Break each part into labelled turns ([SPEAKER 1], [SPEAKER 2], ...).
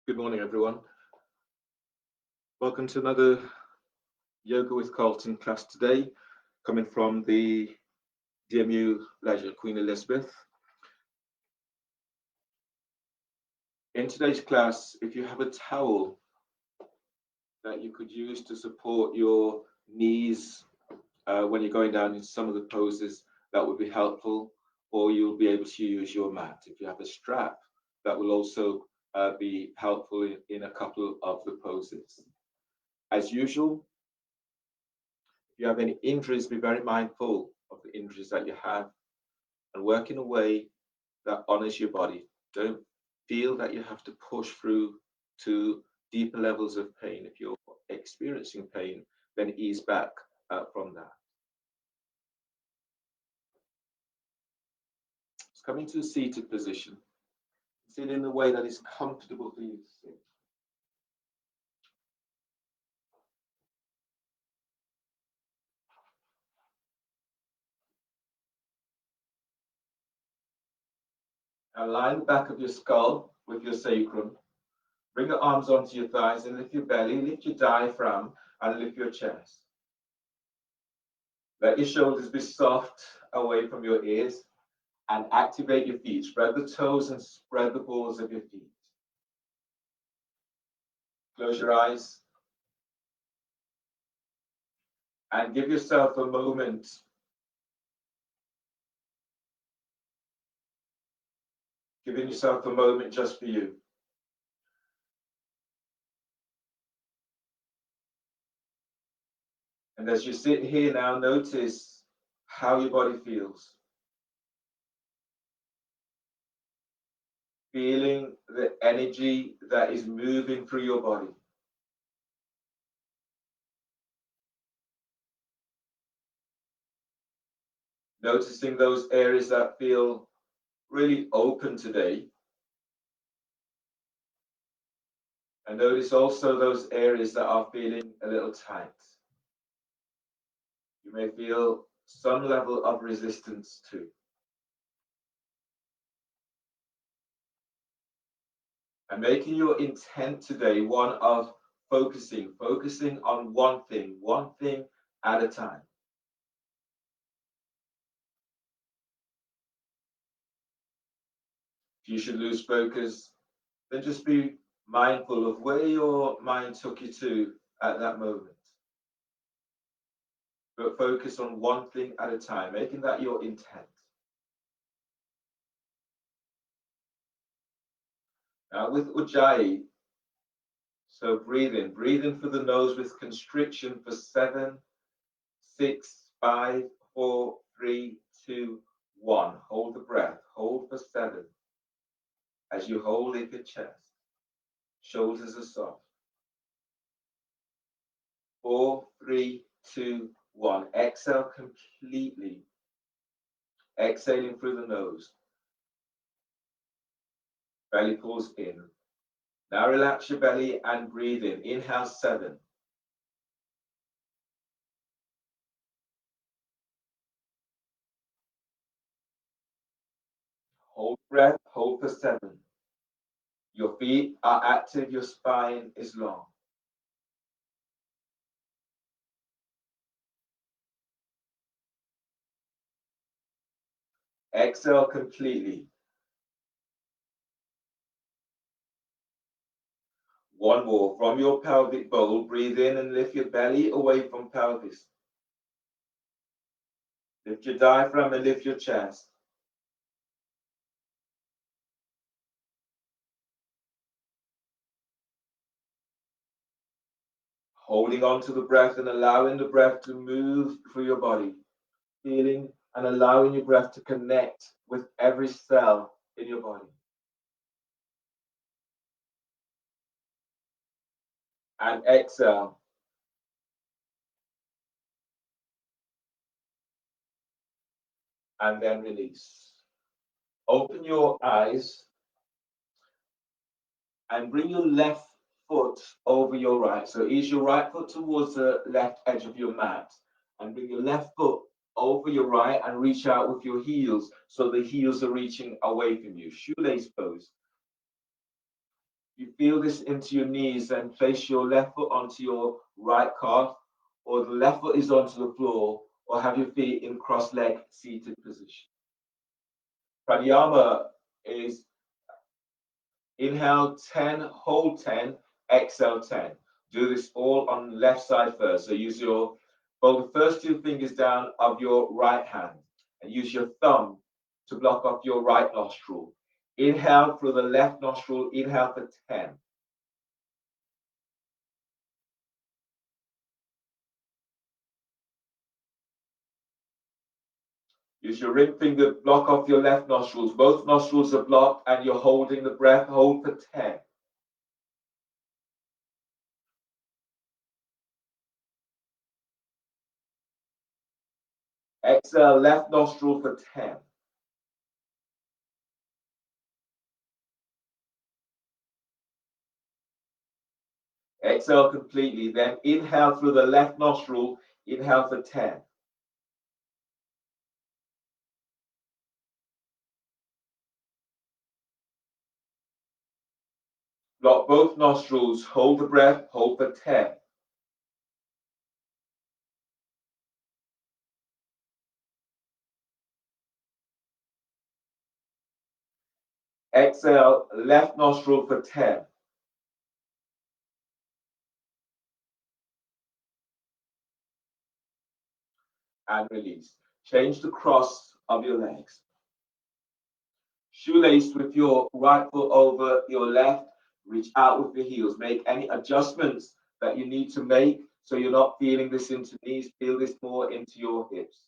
[SPEAKER 1] Good morning, everyone. Welcome to another Yoga with Carlton class today, coming from the DMU Leisure Queen Elizabeth. In today's class, if you have a towel that you could use to support your knees when you're going down in some of the poses, that would be helpful, or you'll be able to use your mat. If you have a strap, that will also be helpful in a couple of the poses. As usual, if you have any injuries, be very mindful of the injuries that you have and work in a way that honors your body. Don't feel that you have to push through to deeper levels of pain. If you're experiencing pain, then ease back from that. It's coming to a seated position. Sit in a way that is comfortable for you to sit. Align the back of your skull with your sacrum. Bring your arms onto your thighs and lift your belly, lift your diaphragm, and lift your chest. Let your shoulders be soft away from your ears and activate your feet. Spread the toes and spread the balls of your feet. Close your eyes and give yourself a moment just for you. And as you sit here now, notice how your body feels. Feeling the energy that is moving through your body. Noticing those areas that feel really open today. And notice also those areas that are feeling a little tight. You may feel some level of resistance too. And making your intent today one of focusing on one thing at a time. If you should lose focus, then just be mindful of where your mind took you to at that moment. But focus on one thing at a time, making that your intent. Now with Ujjayi, so breathe in through the nose with constriction for 7, 6, 5, 4, 3, 2, 1. Hold the breath, hold for 7. As you hold in your chest, shoulders are soft. 4, 3, 2, 1. Exhale completely. Exhaling through the nose. Belly pulls in. Now relax your belly and breathe in. Inhale 7. Hold breath, hold for 7. Your feet are active, your spine is long. Exhale completely. One more. From your pelvic bowl, breathe in and lift your belly away from pelvis. Lift your diaphragm and lift your chest. Holding on to the breath and allowing the breath to move through your body. Feeling and allowing your breath to connect with every cell in your body. And exhale. And then release. Open your eyes and bring your left foot over your right. So ease your right foot towards the left edge of your mat and bring your left foot over your right and reach out with your heels so the heels are reaching away from you. Shoelace pose. You feel this into your knees, then place your left foot onto your right calf, or the left foot is onto the floor, or have your feet in cross-leg seated position. Pranayama is inhale 10, hold 10, exhale 10. Do this all on the left side first. So use your, fold the first two fingers down of your right hand and use your thumb to block off your right nostril. Inhale through the left nostril, inhale for 10. Use your ring finger, block off your left nostrils. Both nostrils are blocked and you're holding the breath. Hold for 10. Exhale, left nostril for 10. Exhale completely. Then inhale through the left nostril. Inhale for 10. Block both nostrils. Hold the breath. Hold for 10. Exhale, left nostril for 10. And release. Change the cross of your legs. Shoelace with your right foot over your left. Reach out with your heels. Make any adjustments that you need to make so you're not feeling this into knees. Feel this more into your hips.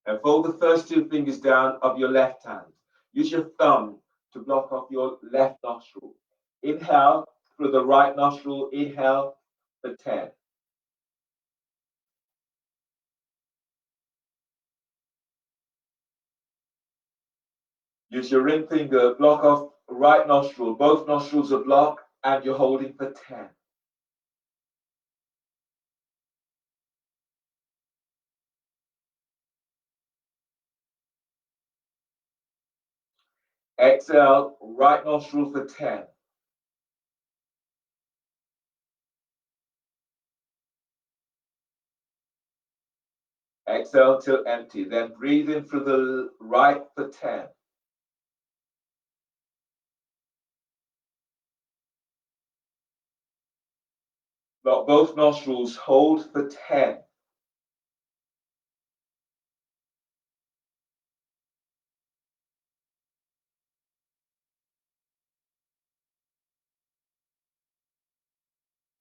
[SPEAKER 1] And fold the first two fingers down of your left hand. Use your thumb to block off your left nostril. Inhale through the right nostril. Inhale for 10. Use your ring finger, block off right nostril. Both nostrils are blocked and you're holding for 10. Exhale, right nostril for 10. Exhale till empty. Then breathe in through the right for 10. Block both nostrils, hold for 10.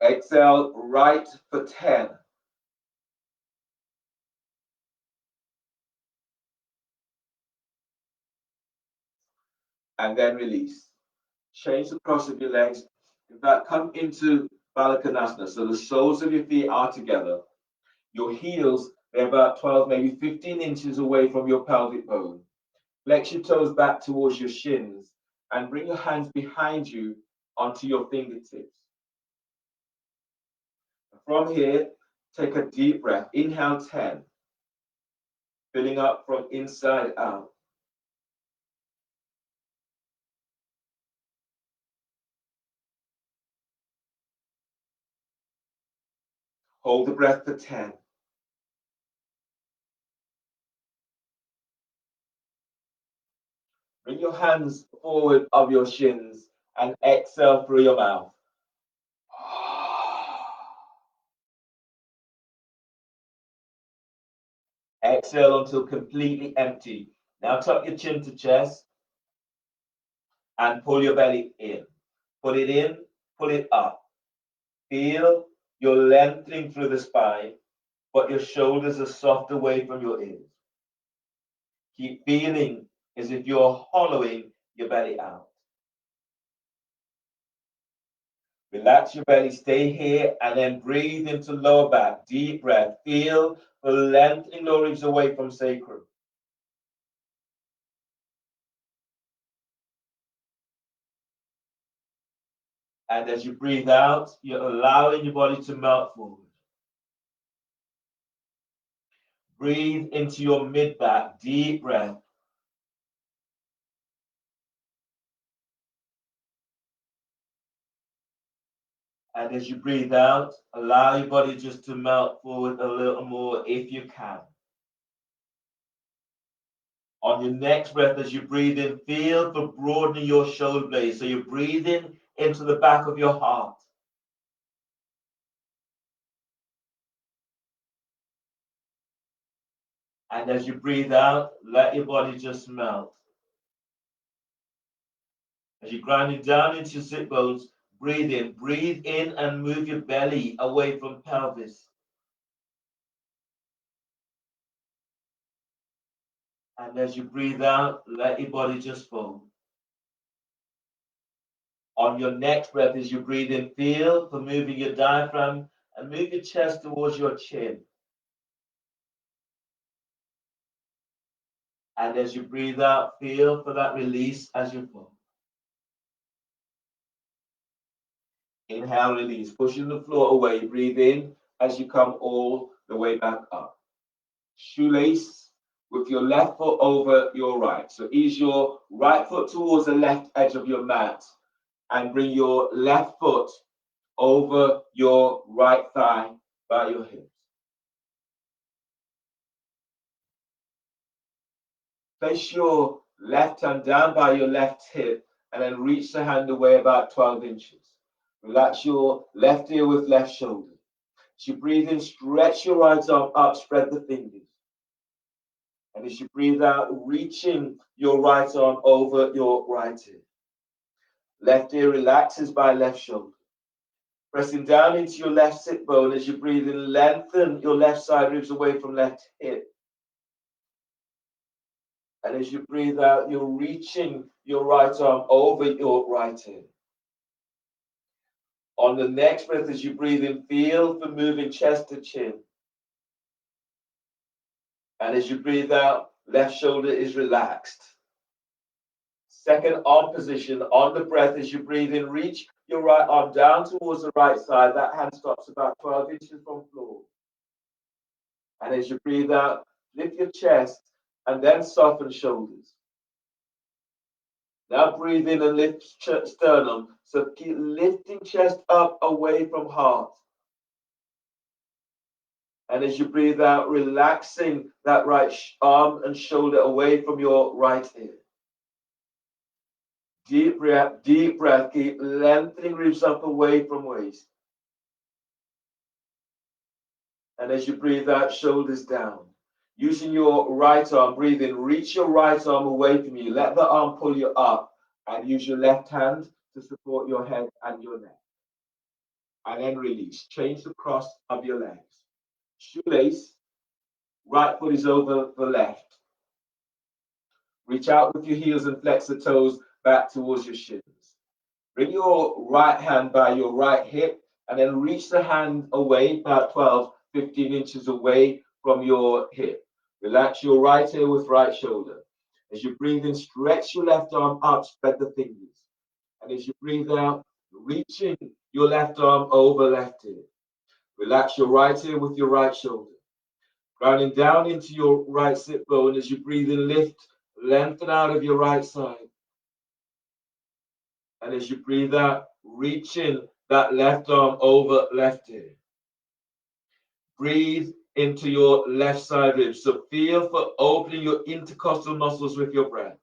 [SPEAKER 1] Exhale, right for 10. And then release. Change the cross of your legs. In fact, come into Balakanasana. So the soles of your feet are together. Your heels, they're about 12, maybe 15 inches away from your pelvic bone. Flex your toes back towards your shins and bring your hands behind you onto your fingertips. From here, take a deep breath. Inhale 10, filling up from inside out. Hold the breath for 10. Bring your hands forward of your shins and exhale through your mouth. Exhale until completely empty. Now tuck your chin to chest and pull your belly in. Pull it in, pull it up. Feel you're lengthening through the spine, but your shoulders are soft away from your ears. Keep feeling as if you're hollowing your belly out. Relax your belly, stay here, and then breathe into lower back. Deep breath. Feel the lengthening lower ribs away from sacrum. And as you breathe out, you're allowing your body to melt forward. Breathe into your mid back. Deep breath.
[SPEAKER 2] And as you breathe out, allow your body just to melt forward a little more if you can. On your next breath, as you breathe in, feel for broadening your shoulder blades. So you're breathing into the back of your heart. And as you breathe out, let your body just melt. As you're grinding down into your sit bones, breathe in and move your belly away from pelvis. And as you breathe out, let your body just fold. On your next breath, as you breathe in, feel for moving your diaphragm and move your chest towards your chin. And as you breathe out, feel for that release as you fall. Inhale, release, pushing the floor away. Breathe in as you come all the way back up. Shoelace with your left foot over your right. So ease your right foot towards the left edge of your mat and bring your left foot over your right thigh by your hips. Place your left hand down by your left hip and then reach the hand away about 12 inches. Relax your left ear with left shoulder. As you breathe in, stretch your right arm up, spread the fingers. And as you breathe out, reaching your right arm over your right ear. Left ear relaxes by left shoulder. Pressing down into your left sit bone as you breathe in, lengthen your left side ribs away from left hip. And as you breathe out, you're reaching your right arm over your right ear. On the next breath, as you breathe in, feel for moving chest to chin. And as you breathe out, left shoulder is relaxed. Second arm position on the breath as you breathe in, reach your right arm down towards the right side. That hand stops about 12 inches from floor. And as you breathe out, lift your chest and then soften shoulders. Now breathe in and lift sternum. So keep lifting chest up away from heart. And as you breathe out, relaxing that right arm and shoulder away from your right ear. Deep breath, deep breath. Keep lengthening ribs up away from waist. And as you breathe out, shoulders down. Using your right arm, breathe in, reach your right arm away from you. Let the arm pull you up and use your left hand to support your head and your neck. And then release. Change the cross of your legs. Shoelace, right foot is over the left. Reach out with your heels and flex the toes back towards your shins. Bring your right hand by your right hip and then reach the hand away about 12, 15 inches away from your hip. Relax your right ear with right shoulder. As you breathe in, stretch your left arm up, spread the fingers. And as you breathe out, reaching your left arm over left ear. Relax your right ear with your right shoulder. Grounding down into your right sit bone as you breathe in, lift, lengthen out of your right side. And as you breathe out, reaching that left arm over left ear. Breathe into your left side ribs. So feel for opening your intercostal muscles with your breath.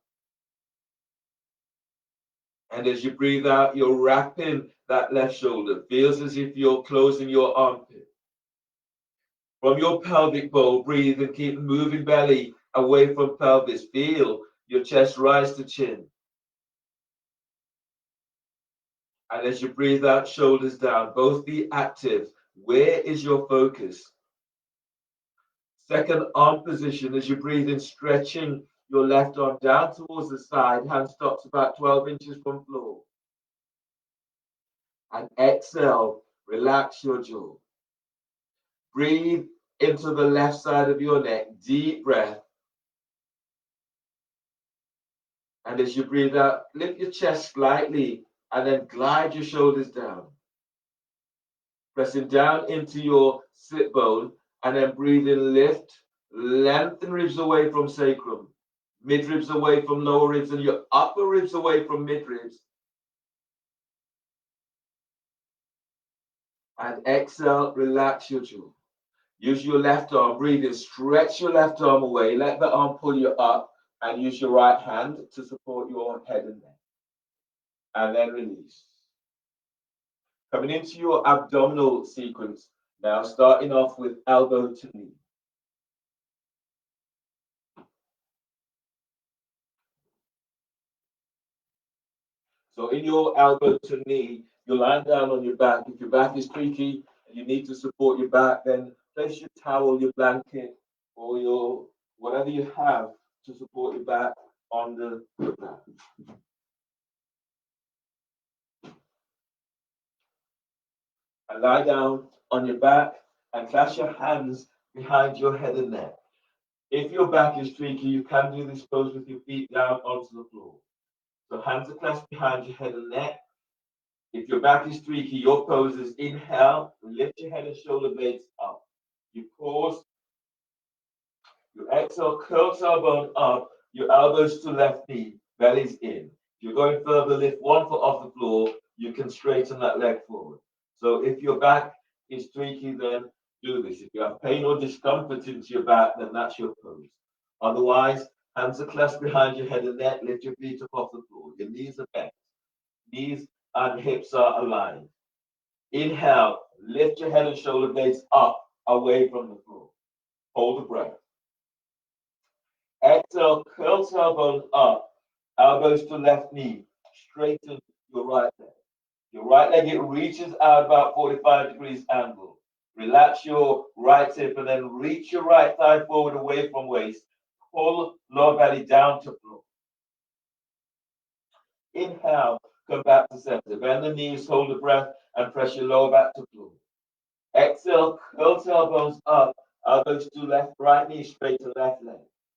[SPEAKER 2] And as you breathe out, you're wrapping that left shoulder. Feels as if you're closing your armpit. From your pelvic bowl, breathe and keep moving belly away from pelvis. Feel your chest rise to chin. And as you breathe out, shoulders down, both be active. Where is your focus? Second arm position as you breathe in, stretching your left arm down towards the side. Hand stops about 12 inches from floor. And exhale, relax your jaw. Breathe into the left side of your neck. Deep breath. And as you breathe out, lift your chest slightly and then glide your shoulders down. Pressing down into your sit bone and then breathe in, lift, lengthen ribs away from sacrum, mid ribs away from lower ribs, and your upper ribs away from mid ribs. And exhale, relax your jaw. Use your left arm, breathe in, stretch your left arm away, let the arm pull you up, and use your right hand to support your head and neck. And then release. Coming into your abdominal sequence now, starting off with elbow to knee. So in your elbow to knee, you're lying down on your back. If your back is creaky and you need to support your back, then place your towel, your blanket, or your whatever you have to support your back on the back. And lie down on your back and clasp your hands behind your head and neck. If your back is streaky, you can do this pose with your feet down onto the floor. So hands are clasped behind your head and neck. If your back is streaky, your pose is inhale, lift your head and shoulder blades up. You pause, you exhale, curl tailbone up, your elbows to left knee, belly's in. If you're going further, lift one foot off the floor, you can straighten that leg forward. So if your back is streaky, then do this. If you have pain or discomfort into your back, then that's your pose. Otherwise, hands are clasped behind your head and neck, lift your feet up off the floor. Your knees are bent. Knees and hips are aligned. Inhale, lift your head and shoulder blades up, away from the floor. Hold the breath. Exhale, curl tailbone up, elbows to left knee. Straighten your right leg. Your right leg, it reaches out about 45 degrees angle. Relax your right hip and then reach your right thigh forward away from waist. Pull lower belly down to floor. Inhale, come back to center. Bend the knees, hold the breath, and press your lower back to floor. Exhale, curl tailbones up, elbows to left, right knee straight to left leg.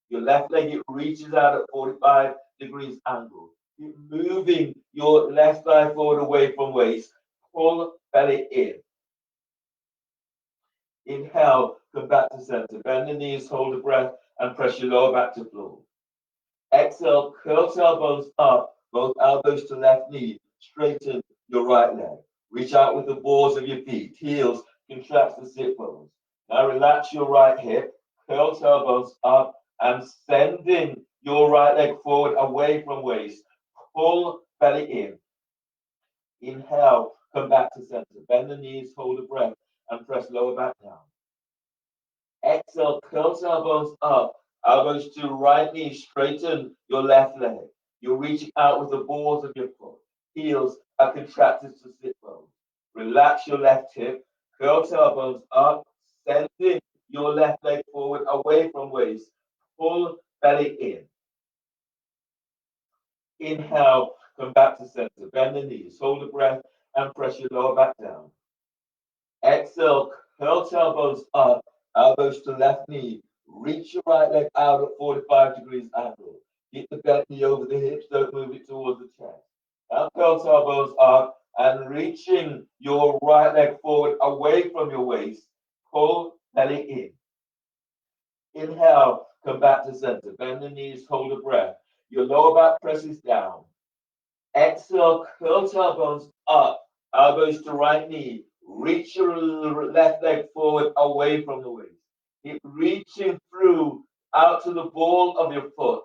[SPEAKER 2] Your left leg, it reaches out at 45 degrees angle. Keep moving your left thigh forward away from waist. Pull belly in. Inhale, come back to center. Bend the knees, hold the breath, and press your lower back to floor. Exhale, curl tailbones up, both elbows to left knee. Straighten your right leg. Reach out with the balls of your feet. Heels contract the sit bones. Now relax your right hip. Curl tailbones up and sending your right leg forward away from waist. Pull belly in. Inhale, come back to center. Bend the knees, hold the breath, and press lower back down. Exhale, curl tailbones up, elbows to right knee, straighten your left leg. You're reaching out with the balls of your foot. Heels are contracted to sit bones. Relax your left hip, curl tailbones up, sending your left leg forward away from waist. Pull belly in. Inhale, come back to center. Bend the knees, hold the breath, and press your lower back down. Exhale, curl tailbones up, elbows to left knee. Reach your right leg out at 45 degrees angle. Keep the bent knee over the hips, don't move it towards the chest. Now curl tailbones up and reaching your right leg forward away from your waist. Pull belly in. Inhale, come back to center. Bend the knees, hold the breath. Your lower back presses down. Exhale, curl tailbones up, elbows to right knee. Reach your left leg forward away from the waist. Keep reaching through out to the ball of your foot.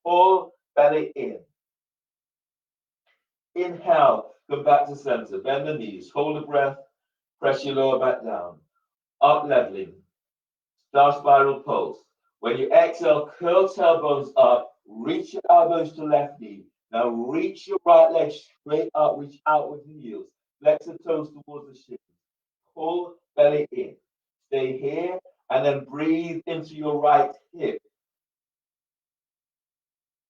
[SPEAKER 2] Pull belly in. Inhale, come back to center. Bend the knees, hold the breath, press your lower back down. Up leveling. Star spiral pose. When you exhale, curl tailbones up, reach your elbows to left knee. Now reach your right leg straight up, reach out with the heels. Flex the toes towards the shins. Pull belly in. Stay here and then breathe into your right hip.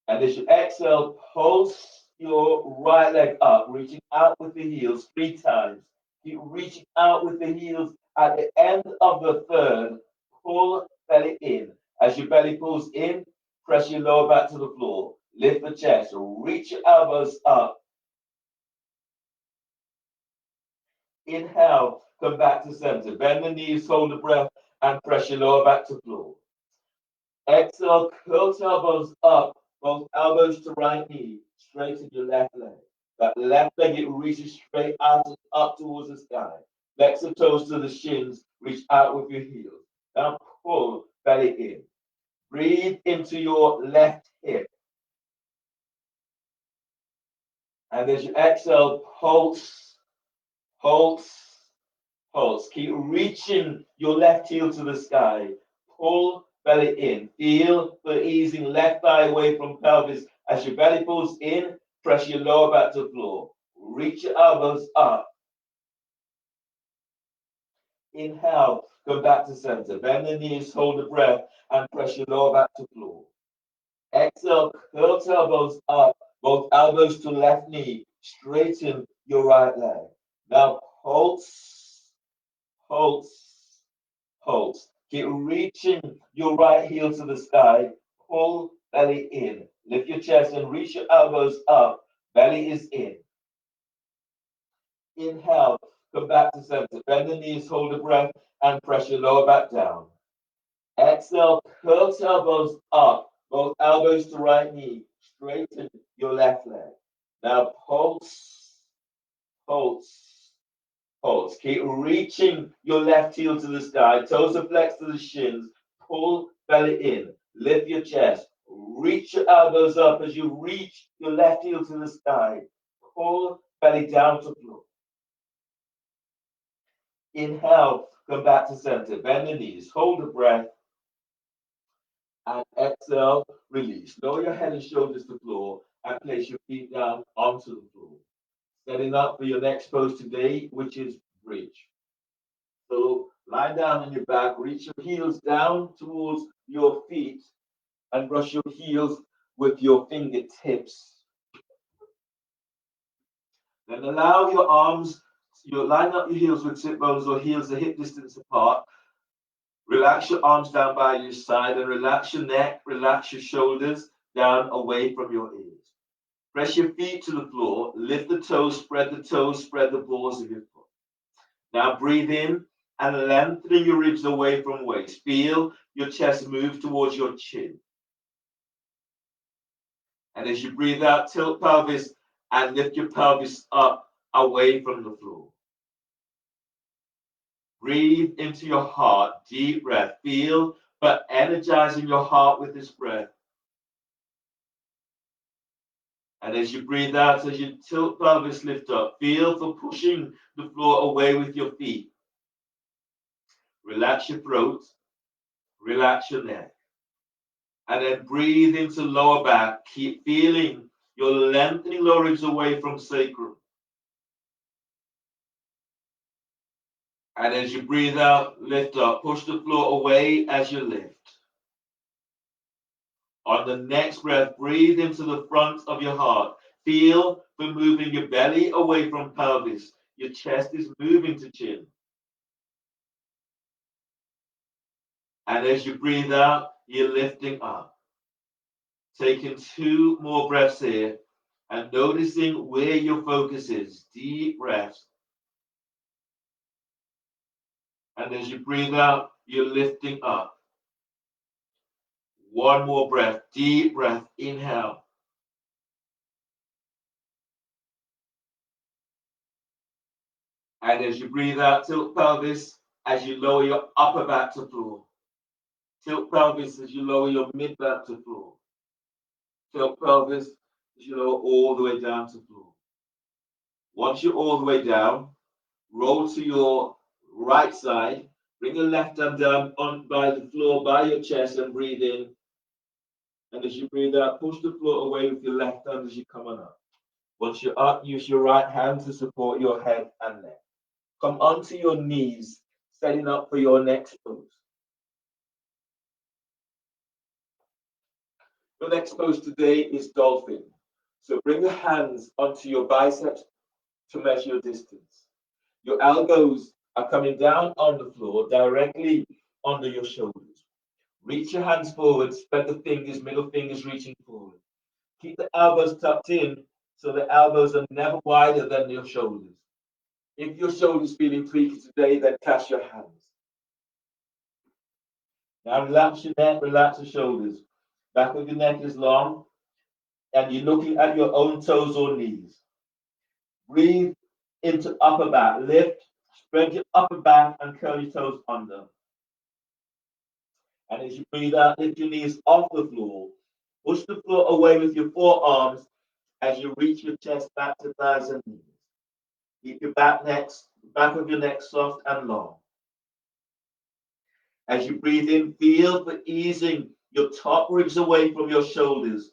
[SPEAKER 2] And as you exhale, pulse your right leg up, reaching out with the heels 3 times. Keep reaching out with the heels at the end of the third. Pull belly in. As your belly pulls in, press your lower back to the floor. Lift the chest. Reach your elbows up. Inhale, come back to center. Bend the knees, hold the breath, and press your lower back to floor. Exhale, curl tailbones up, both elbows to right knee. Straighten your left leg. That left leg, it reaches straight out and up towards the sky. Flex the toes to the shins. Reach out with your heels. Now pull belly in. Breathe into your left hip. And as you exhale, pulse, pulse, pulse. Keep reaching your left heel to the sky. Pull belly in. Feel the easing left thigh away from pelvis. As your belly pulls in, press your lower back to the floor. Reach your elbows up. Inhale, come back to center. Bend the knees, hold the breath, and press your lower back to floor. Exhale, curl elbows up, both elbows to left knee. Straighten your right leg. Now pulse, pulse, pulse. Keep reaching your right heel to the sky. Pull belly in. Lift your chest and reach your elbows up. Belly is in. Inhale, come back to center. Bend the knees, hold the breath, and press your lower back down. Exhale, curl elbows up, both elbows to right knee. Straighten your left leg. Now pulse, pulse, pulse. Keep reaching your left heel to the sky. Toes are flexed to the shins. Pull belly in. Lift your chest. Reach your elbows up as you reach your left heel to the sky. Pull belly down to floor. Inhale, come back to center. Bend the knees. Hold the breath. And exhale, release. Lower your head and shoulders to the floor and place your feet down onto the floor. Setting up for your next pose today, which is bridge. So lie down on your back, reach your heels down towards your feet, and brush your heels with your fingertips. Then allow your arms, you line up your heels with sit bones or heels a hip distance apart. Relax your arms down by your side and relax your neck, relax your shoulders down away from your ears. Press your feet to the floor, lift the toes, spread the balls of your foot. Now breathe in and lengthening your ribs away from waist. Feel your chest move towards your chin. And as you breathe out, tilt pelvis and lift your pelvis up away from the floor. Breathe into your heart, deep breath. Feel but energizing your heart with this breath. And as you breathe out, as you tilt pelvis, lift up. Feel for pushing the floor away with your feet. Relax your throat, relax your neck. And then breathe into lower back. Keep feeling your lengthening lower ribs away from sacrum. And as you breathe out, lift up. Push the floor away as you lift. On the next breath, breathe into the front of your heart. Feel for moving your belly away from pelvis. Your chest is moving to chin. And as you breathe out, you're lifting up. Taking 2 more breaths here and noticing where your focus is. Deep breaths. And as you breathe out, you're lifting up. 1 more breath. Deep breath. Inhale. And as you breathe out, tilt pelvis as you lower your upper back to floor. Tilt pelvis as you lower your mid back to floor. Tilt pelvis as you lower all the way down to floor. Once you're all the way down, roll to your right side. Bring your left hand down on by the floor, by your chest, and breathe in. And as you breathe out, push the floor away with your left hand as you come on up. Once you're up, use your right hand to support your head and neck. Come onto your knees, setting up for your next pose. Your next pose today is dolphin. So bring your hands onto your biceps to measure your distance. Your elbows are coming down on the floor directly under your shoulders. Reach your hands forward, spread the fingers, middle fingers reaching forward. Keep the elbows tucked in so the elbows are never wider than your shoulders. If your shoulders feeling tweaky today, then clasp your hands. Now relax your neck, relax your shoulders. Back of your neck is long, and you're looking at your own toes or knees. Breathe into upper back. Lift, Spread your upper back and curl your toes under. And as you breathe out, lift your knees off the floor. Push the floor away with your forearms as you reach your chest back to thighs and knees. Keep your back of your neck soft and long. As you breathe in, feel for easing your top ribs away from your shoulders.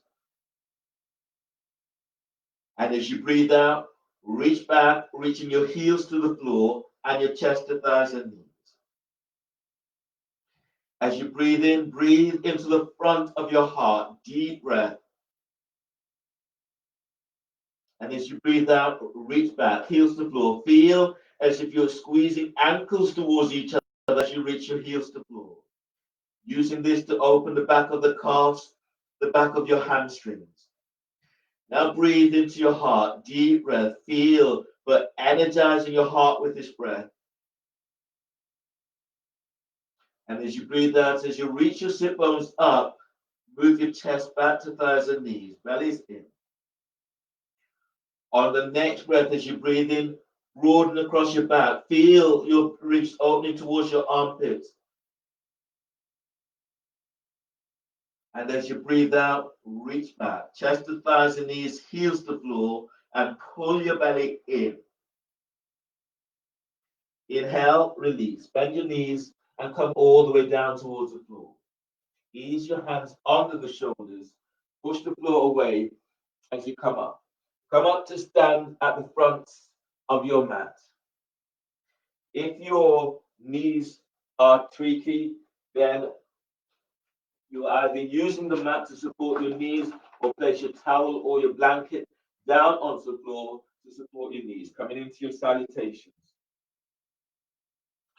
[SPEAKER 2] And as you breathe out, reach back, reaching your heels to the floor and your chest to thighs and knees. As you breathe in, breathe into the front of your heart, deep breath. And as you breathe out, reach back, heels to the floor. Feel as if you're squeezing ankles towards each other as you reach your heels to the floor. Using this to open the back of the calves, the back of your hamstrings. Now breathe into your heart, deep breath. Feel, but energizing your heart with this breath. And as you breathe out, as you reach your sit bones up, move your chest back to thighs and knees, bellies in. On the next breath, as you breathe in, broaden across your back. Feel your ribs opening towards your armpits. And as you breathe out, reach back. Chest to thighs and knees, heels to floor, and pull your belly in. Inhale, release. Bend your knees and come all the way down towards the floor. Ease your hands under the shoulders. Push the floor away as you come up. Come up to stand at the front of your mat. If your knees are tweaky, then you're either using the mat to support your knees or place your towel or your blanket down onto the floor to support your knees, coming into your salutations.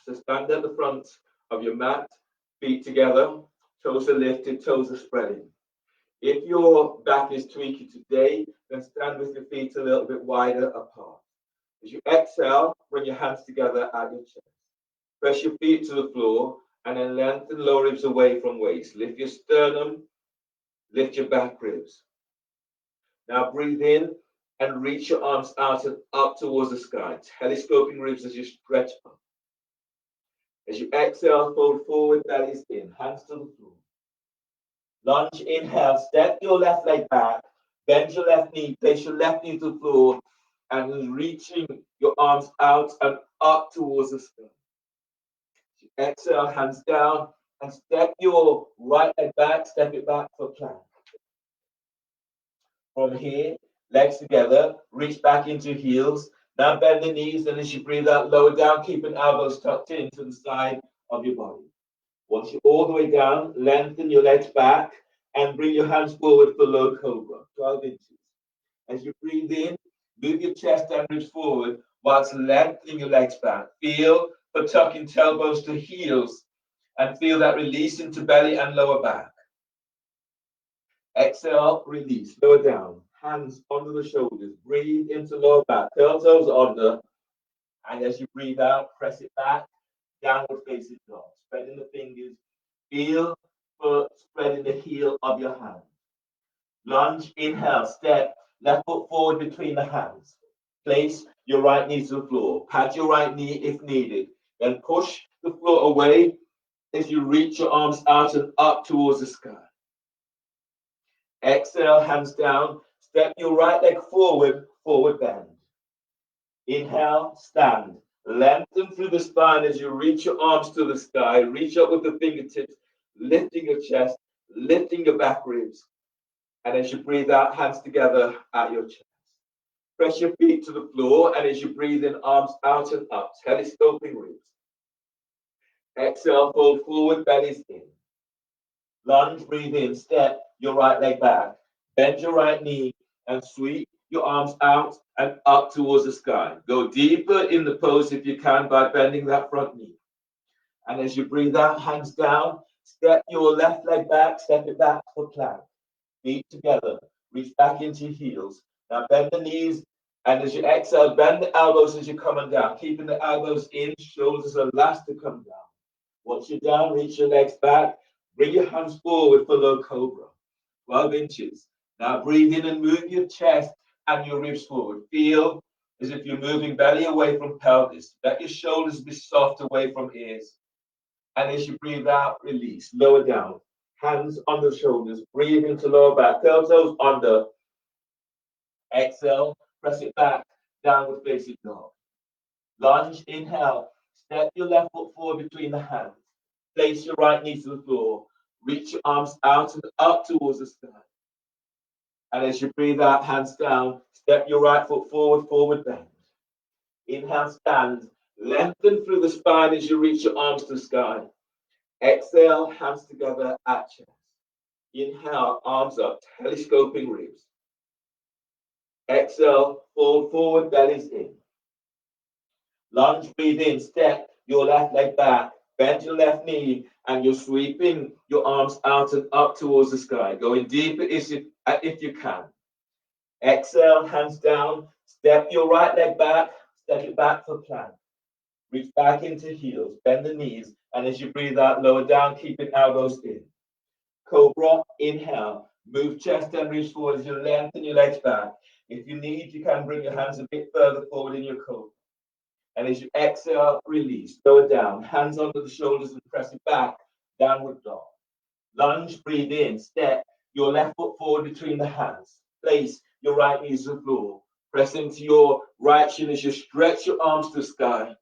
[SPEAKER 2] So stand at the front of your mat, feet together, toes are lifted, toes are spreading. If your back is tweaky today, then stand with your feet a little bit wider apart. As you exhale, bring your hands together at your chest. Press your feet to the floor and then lengthen lower ribs away from waist. Lift your sternum, lift your back ribs. Now breathe in and reach your arms out and up towards the sky, telescoping ribs as you stretch up. As you exhale, fold forward, bellies in, hands to the floor. Lunge, inhale, step your left leg back, bend your left knee, place your left knee to the floor, and reaching your arms out and up towards the sky. Exhale, hands down, and step your right leg back, step it back for plank. From here, legs together, reach back into heels. Now bend the knees, and as you breathe out, lower down, keeping elbows tucked into the side of your body. Once you're all the way down, lengthen your legs back and bring your hands forward for low cobra, 12 inches. As you breathe in, move your chest and ribs forward whilst lengthening your legs back. Feel for tucking tailbones to heels and feel that release into belly and lower back. Exhale, release, lower down, hands under the shoulders. Breathe into lower back, curl toes under. And as you breathe out, press it back, downward facing dog. Spreading the fingers, feel for spreading the heel of your hand. Lunge, inhale, step, left foot forward between the hands. Place your right knee to the floor. Pad your right knee if needed. Then push the floor away as you reach your arms out and up towards the sky. Exhale, hands down. Step your right leg forward, forward bend. Inhale, stand. Lengthen through the spine as you reach your arms to the sky. Reach up with the fingertips, lifting your chest, lifting your back ribs. And as you breathe out, hands together at your chest. Press your feet to the floor, and as you breathe in, arms out and up, telescoping ribs. Exhale, fold forward, bellies in. Lunge, breathe in, step your right leg back. Bend your right knee and sweep your arms out and up towards the sky. Go deeper in the pose if you can by bending that front knee. And as you breathe out, hands down, step your left leg back, step it back for plank. Feet together, reach back into heels. Now bend the knees, and as you exhale, bend the elbows as you're coming down, keeping the elbows in, shoulders are last to come down. Once you're down, reach your legs back, bring your hands forward for low cobra, 12 inches. Now breathe in and move your chest and your ribs forward. Feel as if you're moving belly away from pelvis. Let your shoulders be soft away from ears. And as you breathe out, release. Lower down. Hands on the shoulders. Breathe into lower back. Curl toes under. Exhale. Press it back. Downward facing dog. Lunge. Inhale. Step your left foot forward between the hands. Place your right knee to the floor. Reach your arms out and up towards the sky. And as you breathe out, hands down, step your right foot forward, forward bend. Inhale, stand. Lengthen through the spine as you reach your arms to the sky. Exhale, hands together at chest. Inhale, arms up, telescoping ribs. Exhale, fold forward, bellies in. Lunge, breathe in, step your left leg back, bend your left knee, and you're sweeping your arms out and up towards the sky, going deeper if you can. Exhale, hands down, step your right leg back, step it back for plank. Reach back into heels, bend the knees, and as you breathe out, lower down, keeping elbows in. Cobra, inhale, move chest and reach forward as you lengthen your legs back. If you need, you can bring your hands a bit further forward in your cobra. And as you exhale, release, lower down, hands under the shoulders and press it back, downward dog. Lunge, breathe in, step your left foot forward between the hands. Place your right knee to the floor. Press into your right shin as you stretch your arms to the sky.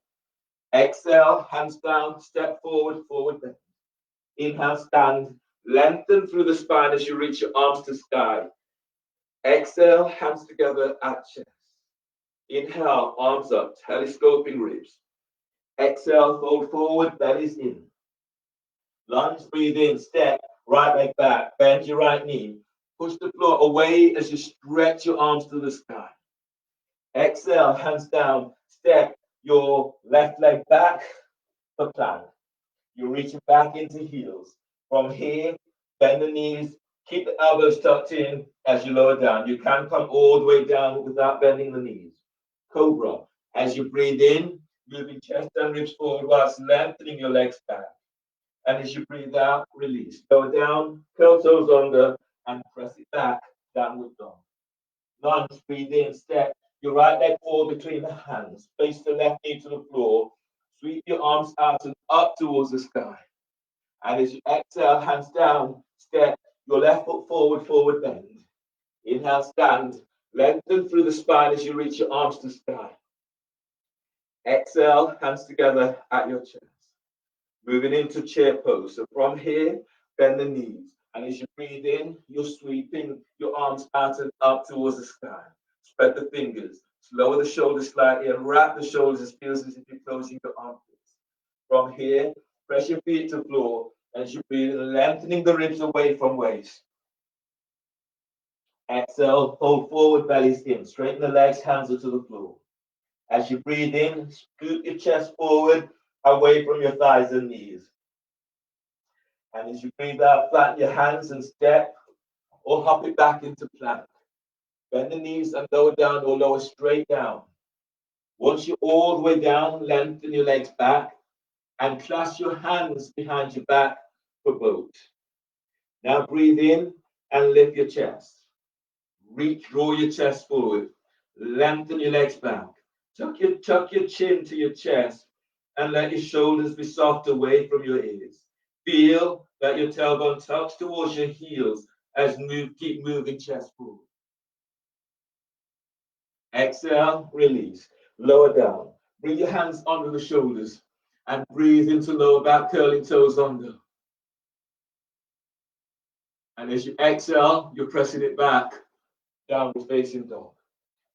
[SPEAKER 2] Exhale, hands down, step forward, forward bend. Inhale, stand, lengthen through the spine as you reach your arms to the sky. Exhale, hands together at chest. Inhale, arms up, telescoping ribs. Exhale, fold forward, bellies in. Lunge, breathe in, step, right leg back, bend your right knee. Push the floor away as you stretch your arms to the sky. Exhale, hands down, step your left leg back for plank. You're reaching back into heels. From here, bend the knees, keep the elbows tucked in as you lower down. You can come all the way down without bending the knees. Cobra, as you breathe in, moving chest and ribs forward whilst lengthening your legs back. And as you breathe out, release. Lower down, curl toes under, and press it back, downward dog. Lunge, breathe in, step your right leg forward between the hands. Place the left knee to the floor. Sweep your arms out and up towards the sky. And as you exhale, hands down, step your left foot forward, forward bend. Inhale, stand. Lengthen through the spine as you reach your arms to sky. Exhale, hands together at your chest. Moving into chair pose. So from here, bend the knees. And as you breathe in, you're sweeping your arms out and up towards the sky. Spread the fingers. Lower the shoulders slightly and wrap the shoulders. It feels as if you're closing your armpits. From here, press your feet to the floor as you breathe in, lengthening the ribs away from waist. Exhale, fold forward, bellies in. Straighten the legs, hands are to the floor. As you breathe in, scoot your chest forward, away from your thighs and knees. And as you breathe out, flatten your hands and step or hop it back into plank. Bend the knees and lower down or lower straight down. Once you're all the way down, lengthen your legs back and clasp your hands behind your back for boat. Now breathe in and lift your chest. Draw your chest forward. Lengthen your legs back. Tuck your chin to your chest and let your shoulders be soft away from your ears. Feel that your tailbone tucks towards your heels as keep moving chest forward. Exhale, release. Lower down. Bring your hands under the shoulders and breathe into lower back, curling toes under. And as you exhale, you're pressing it back, downward facing dog.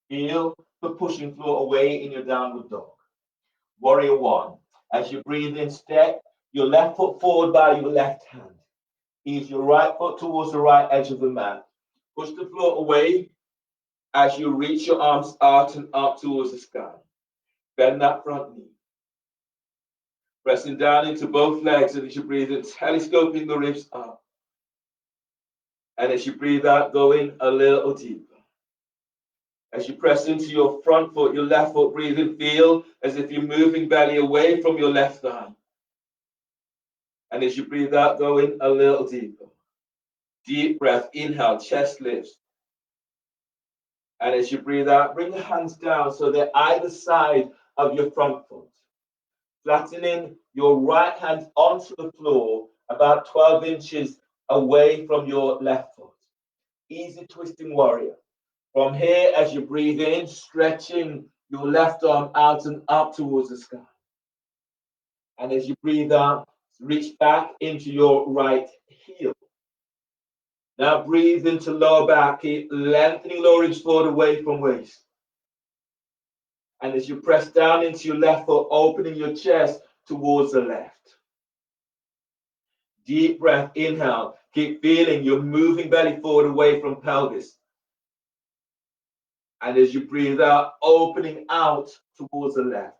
[SPEAKER 2] Feel the pushing floor away in your downward dog. Warrior one. As you breathe in, step your left foot forward by your left hand. Ease your right foot towards the right edge of the mat. Push the floor away as you reach your arms out and up towards the sky. Bend that front knee. Pressing down into both legs, and as you breathe in, telescoping the ribs up. And as you breathe out, go in a little deeper. As you press into your front foot, your left foot, breathe in, feel as if you're moving belly away from your left thigh. And as you breathe out, go in a little deeper. Deep breath, inhale, chest lifts. And as you breathe out, bring your hands down so they're either side of your front foot. Flattening your right hand onto the floor about 12 inches away from your left foot. Easy twisting warrior. From here, as you breathe in, stretching your left arm out and up towards the sky. And as you breathe out, reach back into your right heel. Now breathe into lower back, keep lengthening lower ribs forward away from waist. And as you press down into your left foot, opening your chest towards the left. Deep breath, inhale. Keep feeling you're moving belly forward away from pelvis. And as you breathe out, opening out towards the left.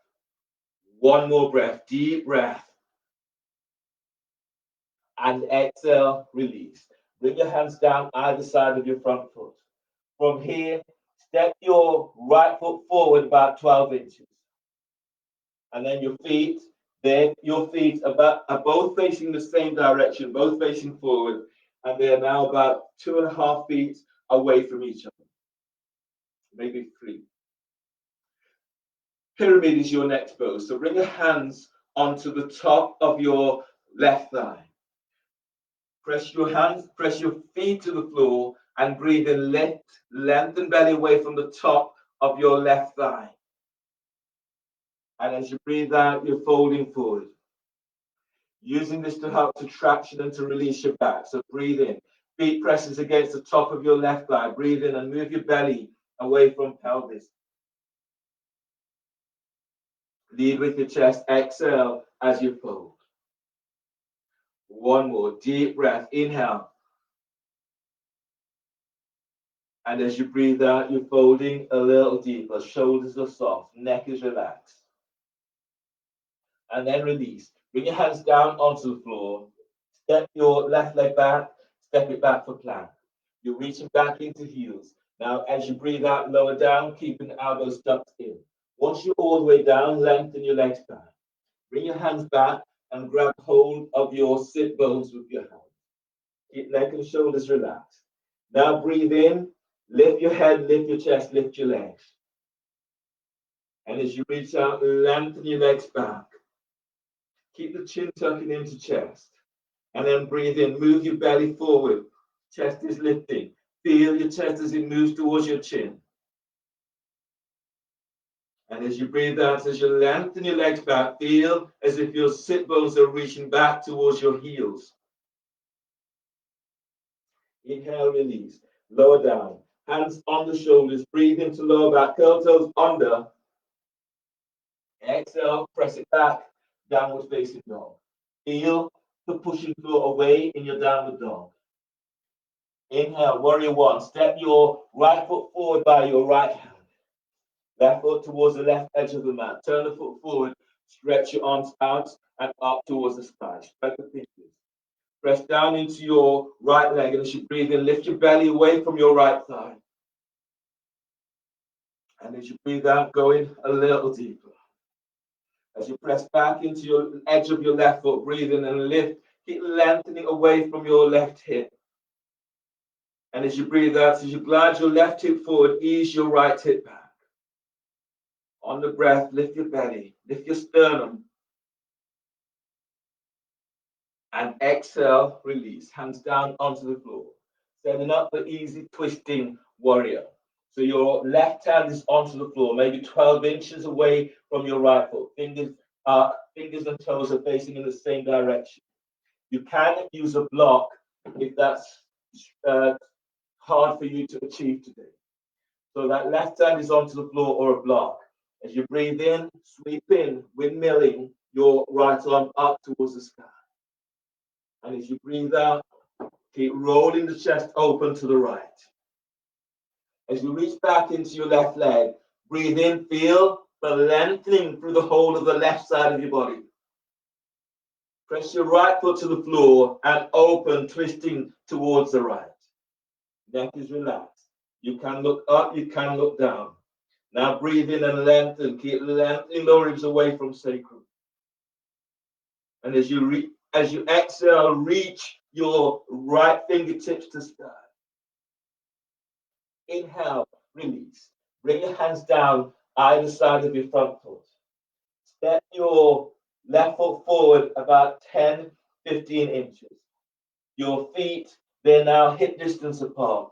[SPEAKER 2] One more breath, deep breath. And exhale, release. Bring your hands down either side of your front foot. From here, step your right foot forward about 12 inches. And then your feet are both facing the same direction, both facing forward. And they are now about 2.5 feet away from each other. Maybe 3. Pyramid is your next pose. So bring your hands onto the top of your left thigh. Press your feet to the floor and breathe in, lengthen belly away from the top of your left thigh. And as you breathe out, you're folding forward. Using this to help to traction and to release your back. So breathe in. Feet presses against the top of your left thigh. Breathe in and move your belly away from pelvis. Lead with your chest. Exhale as you fold. One more deep breath. Inhale. And as you breathe out, you're folding a little deeper. Shoulders are soft. Neck is relaxed. And then release. Bring your hands down onto the floor. Step your left leg back. Step it back for plank. You're reaching back into heels. Now, as you breathe out, lower down, keeping the elbows tucked in. Once you're all the way down, lengthen your legs back. Bring your hands back and grab hold of your sit bones with your hands. Keep neck and shoulders relaxed. Now breathe in, lift your head, lift your chest, lift your legs. And as you reach out, lengthen your legs back. Keep the chin tucking into chest. And then breathe in, move your belly forward. Chest is lifting. Feel your chest as it moves towards your chin. And as you breathe out, as you lengthen your legs back, feel as if your sit bones are reaching back towards your heels. Inhale, release. Lower down. Hands on the shoulders. Breathe into lower back. Curl toes under. Exhale, press it back. Downward facing dog. Feel the pushing through away in your downward dog. Inhale, warrior one. Step your right foot forward by your right hand. Left foot towards the left edge of the mat. Turn the foot forward. Stretch your arms out and up towards the sky. Spread the fingers. Press down into your right leg, and as you breathe in, lift your belly away from your right thigh. And as you breathe out, go in a little deeper. As you press back into your edge of your left foot, breathe in and lift. Keep lengthening away from your left hip. And as you breathe out, as you glide your left hip forward, ease your right hip back. On the breath, lift your belly, lift your sternum. And exhale, release. Hands down onto the floor. Setting up for easy twisting warrior. So your left hand is onto the floor, maybe 12 inches away from your right foot. Fingers and toes are facing in the same direction. You can use a block if that's hard for you to achieve today. So that left hand is onto the floor or a block. As you breathe in, sweep in, windmilling your right arm up towards the sky. And as you breathe out, keep rolling the chest open to the right. As you reach back into your left leg, breathe in, feel the lengthening through the whole of the left side of your body. Press your right foot to the floor and open, twisting towards the right. Neck is relaxed. You can look up, you can look down. Now breathe in and lengthen. Keep lengthening lower ribs away from sacrum. And as you exhale, reach your right fingertips to sky. Inhale, release. Bring your hands down either side of your front foot. Step your left foot forward about 10, 15 inches. Your feet, they're now hip distance apart.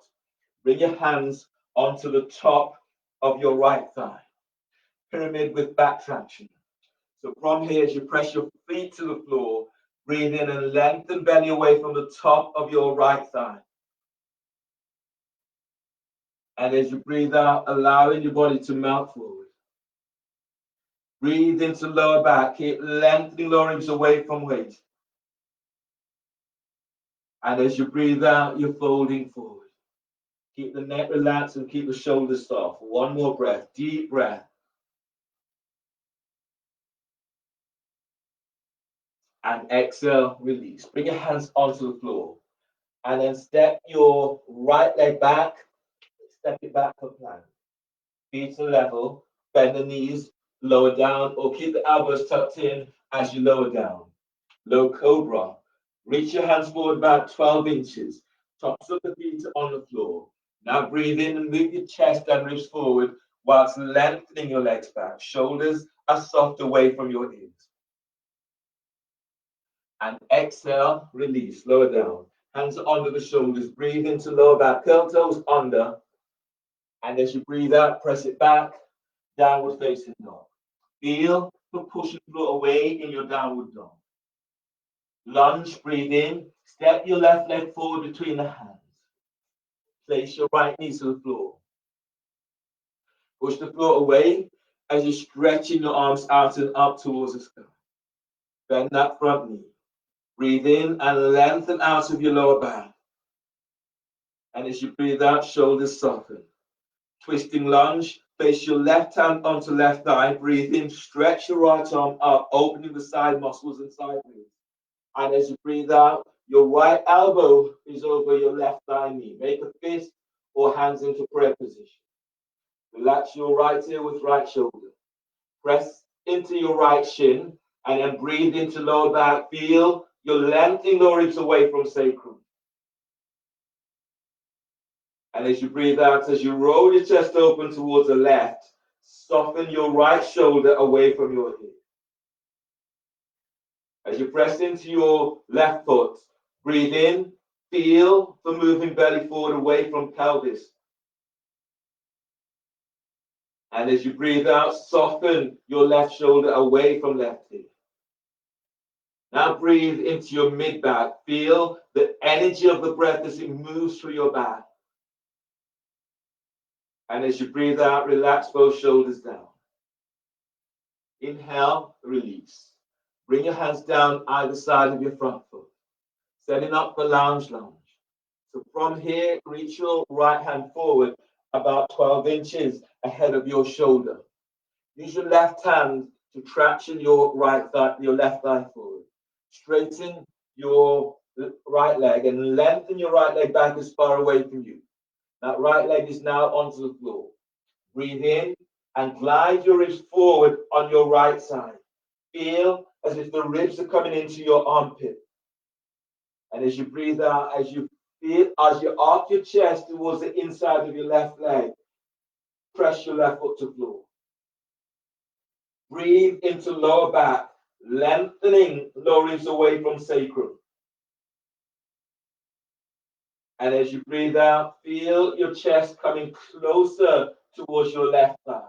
[SPEAKER 2] Bring your hands onto the top of your right thigh. Pyramid with back traction. So from here, as you press your feet to the floor, breathe in and lengthen belly away from the top of your right thigh. And as you breathe out, allowing your body to melt forward. Breathe into lower back. Keep lengthening lower ribs away from waist. And as you breathe out, you're folding forward. Keep the neck relaxed and keep the shoulders soft. One more breath. Deep breath. And exhale, release. Bring your hands onto the floor. And then step your right leg back. Step it back for plank. Feet are level. Bend the knees. Lower down or keep the elbows tucked in as you lower down. Low cobra. Reach your hands forward about 12 inches. Tops of the feet are on the floor. Now breathe in and move your chest and ribs forward whilst lengthening your legs back. Shoulders are soft away from your ears. And exhale, release, lower down. Hands under the shoulders. Breathe into lower back. Curl toes under. And as you breathe out, press it back. Downward facing dog. Feel the pushing floor away in your downward dog. Lunge, breathe in. Step your left leg forward between the hands. Place your right knee to the floor. Push the floor away as you're stretching your arms out and up towards the sky. Bend that front knee. Breathe in and lengthen out of your lower back. And as you breathe out, shoulders soften. Twisting lunge. Place your left hand onto left thigh. Breathe in. Stretch your right arm up, opening the side muscles and side ribs. And as you breathe out, your right elbow is over your left thigh knee. Make a fist or hands into prayer position. Relax your right ear with right shoulder. Press into your right shin and then breathe into lower back. Feel your lengthening lower ribs away from sacrum. And as you breathe out, as you roll your chest open towards the left, soften your right shoulder away from your hip. As you press into your left foot, breathe in, feel the moving belly forward away from pelvis. And as you breathe out, soften your left shoulder away from left hip. Now breathe into your mid back. Feel the energy of the breath as it moves through your back. And as you breathe out, relax both shoulders down. Inhale, release. Bring your hands down either side of your front foot. Setting up for lunge. So from here, reach your right hand forward about 12 inches ahead of your shoulder. Use your left hand to traction your right thigh, your left thigh forward. Straighten your right leg and lengthen your right leg back as far away from you. That right leg is now onto the floor. Breathe in and glide your ribs forward on your right side. Feel as if the ribs are coming into your armpit. And as you breathe out, as you arch your chest towards the inside of your left leg, press your left foot to floor. Breathe into lower back, lengthening lower ribs away from sacrum. And as you breathe out, feel your chest coming closer towards your left thigh.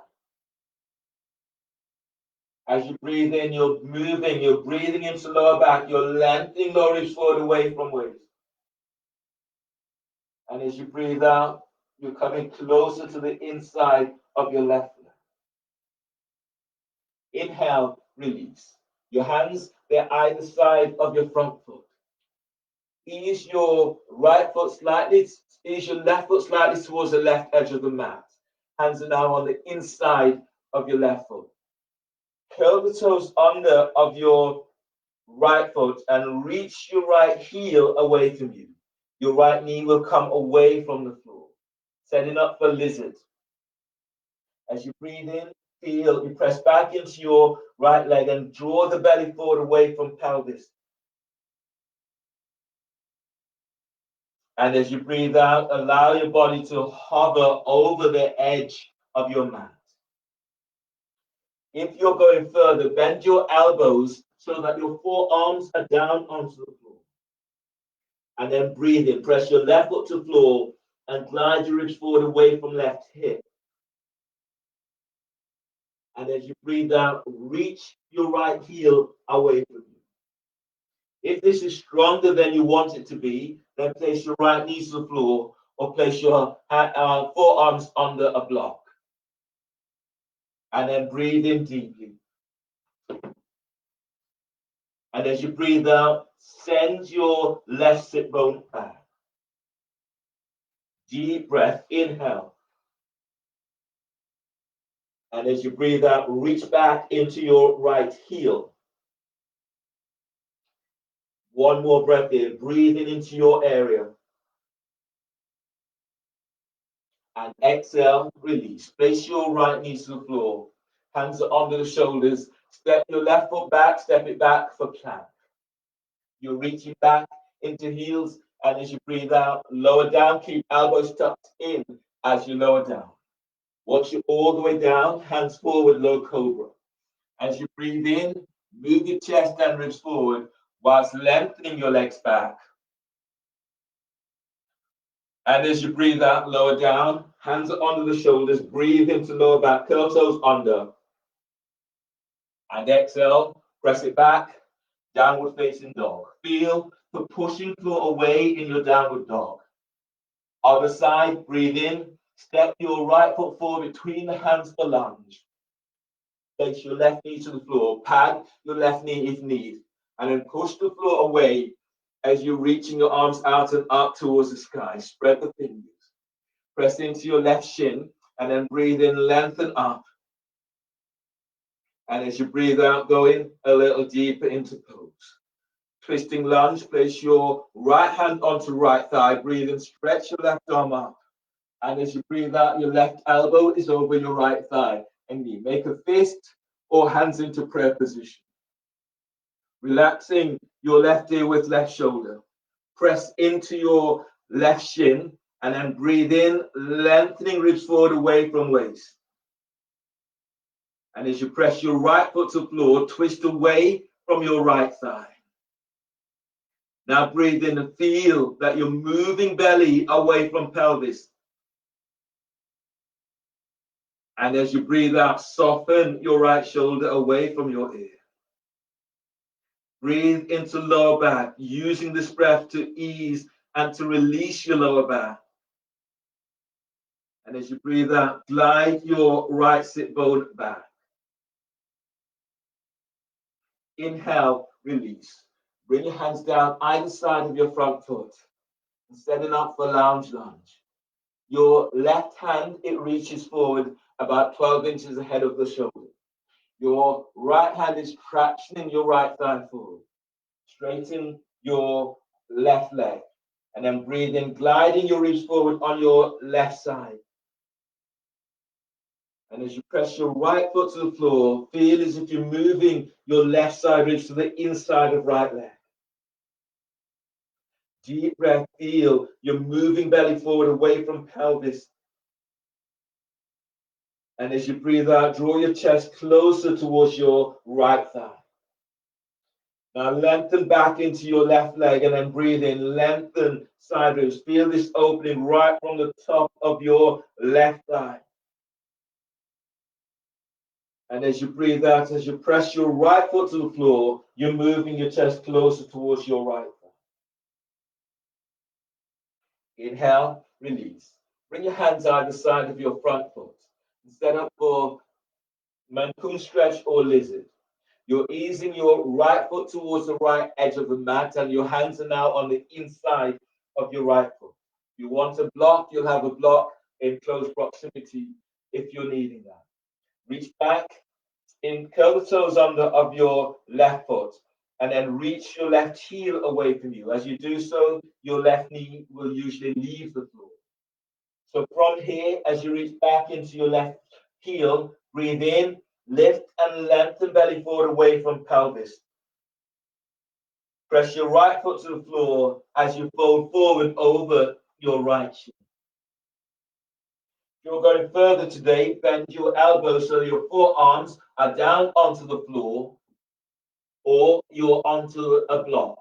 [SPEAKER 2] As you breathe in, you're moving, you're breathing into lower back, you're lengthening lower ribs forward away from waist. And as you breathe out, you're coming closer to the inside of your left leg. Inhale, release. Your hands, they're either side of your front foot. Ease your left foot slightly towards the left edge of the mat. Hands are now on the inside of your left foot. Curl the toes under of your right foot and reach your right heel away from you. Your right knee will come away from the floor. Setting up for lizard. As you breathe in, feel, you press back into your right leg and draw the belly forward away from pelvis. And as you breathe out, allow your body to hover over the edge of your mat. If you're going further, bend your elbows so that your forearms are down onto the floor. And then breathe in. Press your left foot to the floor and glide your ribs forward away from left hip. And as you breathe out, reach your right heel away from you. If this is stronger than you want it to be, then place your right knees to the floor or place your forearms under a block. And then breathe in deeply. And as you breathe out, send your left sit bone back. Deep breath, inhale. And as you breathe out, reach back into your right heel. One more breath in, breathing into your area. And exhale, release. Place your right knee to the floor. Hands are under the shoulders. Step your left foot back, step it back for plank. You're reaching back into heels, and as you breathe out, lower down. Keep elbows tucked in as you lower down. Watch you all the way down, hands forward, low cobra. As you breathe in, move your chest and ribs forward whilst lengthening your legs back. And as you breathe out, lower down, hands are under the shoulders, breathe into lower back, curl toes under. And exhale, press it back, downward facing dog. Feel the pushing floor away in your downward dog. Other side, breathe in, step your right foot forward between the hands for lunge. Place your left knee to the floor, pad your left knee if need, and then push the floor away as you're reaching your arms out and up towards the sky. Spread the fingers. Press into your left shin, and then breathe in, lengthen up. And as you breathe out, go in a little deeper into pose. Twisting lunge, place your right hand onto right thigh, breathe in, stretch your left arm up. And as you breathe out, your left elbow is over your right thigh and knee. Make a fist or hands into prayer position. Relaxing your left ear with left shoulder. Press into your left shin and then breathe in, lengthening ribs forward away from waist. And as you press your right foot to the floor, twist away from your right thigh. Now breathe in and feel that you're moving belly away from pelvis. And as you breathe out, soften your right shoulder away from your ear. Breathe into lower back, using this breath to ease and to release your lower back. And as you breathe out, glide your right sit bone back. Inhale, release. Bring your hands down either side of your front foot and setting up for lounge lunge. Your left hand, it reaches forward about 12 inches ahead of the shoulder. Your right hand is tractioning your right thigh forward. Straighten your left leg. And then breathe in, gliding your ribs forward on your left side. And as you press your right foot to the floor, feel as if you're moving your left side ribs to the inside of right leg. Deep breath, feel you're moving belly forward away from pelvis. And as you breathe out, draw your chest closer towards your right thigh. Now lengthen back into your left leg and then breathe in, lengthen side ribs. Feel this opening right from the top of your left thigh. And as you breathe out, as you press your right foot to the floor, you're moving your chest closer towards your right thigh. Inhale, release. Bring your hands either side of your front foot and set up for mancoon stretch or lizard. You're easing your right foot towards the right edge of the mat, and your hands are now on the inside of your right foot. If you want a block, you'll have a block in close proximity if you're needing that. Reach back, curl the toes under of your left foot, and then reach your left heel away from you. As you do so, your left knee will usually leave the floor. So from here, as you reach back into your left heel, breathe in, lift and lengthen belly forward away from pelvis. Press your right foot to the floor as you fold forward over your right shin. If you're going further today, bend your elbows so your forearms are down onto the floor or you're onto a block.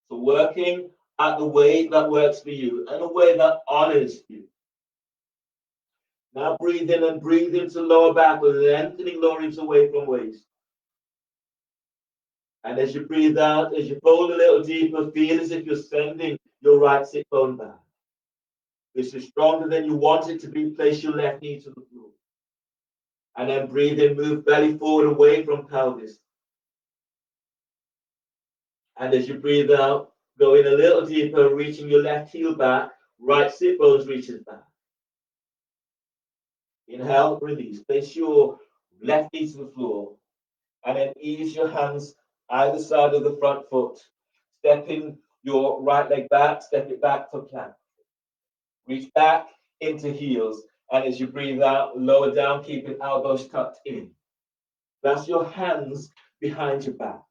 [SPEAKER 2] So working at the way that works for you and a way that honors you. Now breathe in and breathe into lower back, lengthening lower ribs away from waist. And as you breathe out, as you fold a little deeper, feel as if you're sending your right sit bone back. This is stronger than you want it to be. Place your left knee to the floor. And then breathe in, move belly forward away from pelvis. And as you breathe out, go in a little deeper, reaching your left heel back, right sit bones reaches back. Inhale, release. Place your left knee to the floor. And then ease your hands either side of the front foot. Stepping your right leg back, step it back for plank. Reach back into heels. And as you breathe out, lower down, keeping elbows tucked in. That's your hands behind your back.